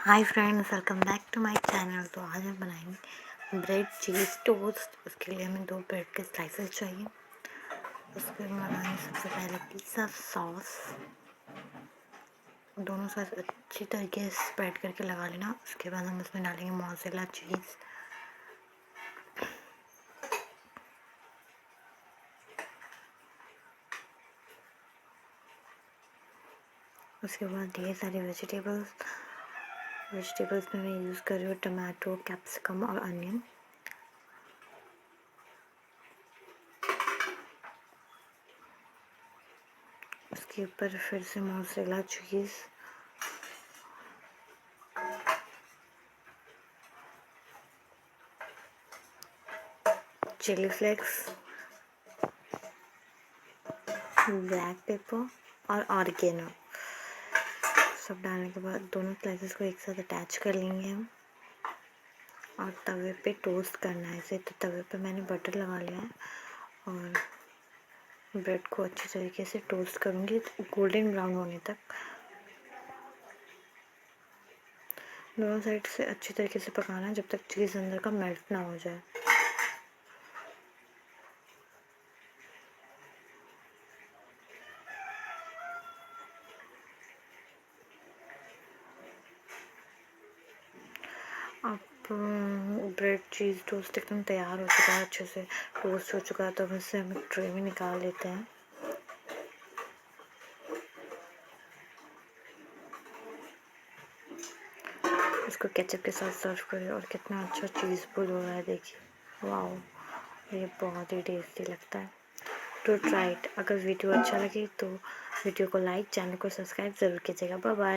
Hi friends, welcome back to my channel. तो आज हम बनाएंगे ब्रेड चीज़ टोस्ट। उसके लिए हमें 2 ब्रेड के स्लाइसेस चाहिए। उसके लिए बनाएंगे सबसे पहले पिज़्ज़ा सॉस। दोनों साइड अच्छी तरीके से स्प्रेड करके लगा लेना। उसके बाद हम उसमें डालेंगे मोज़रेला चीज़, उसके बाद ढेर सारे वेजिटेबल्स में मैं यूज़ कर रही हूँ टमाटो, कैप्सिकम और अनियन। उसके ऊपर फिर से mozzarella cheese, chilli flakes, black pepper और ऑरिगेनो सब डालने के बाद दोनों स्लाइसेस को एक साथ अटैच कर लेंगे हम और तवे पे टोस्ट करना है इसे। तो तवे पे मैंने बटर लगा लिया है और ब्रेड को अच्छी तरीके से टोस्ट करूँगी गोल्डन ब्राउन होने तक। दोनों साइड से अच्छी तरीके से पकाना है जब तक चीज़ अंदर का मेल्ट ना हो जाए। अब ब्रेड चीज़ टोस्ट एकदम तैयार हो चुका है, अच्छे से टोस्ट हो चुका है। तो अब इसे हम ट्रे में निकाल लेते हैं। इसको केचप के साथ सर्व करें और कितना अच्छा चीज़ पुल हो रहा है, देखिए। वाओ, ये बहुत ही टेस्टी लगता है। To try it. अगर वीडियो अच्छा लगे तो वीडियो को लाइक, चैनल को सब्सक्राइब ज़रूर कीजिएगा। Bye bye.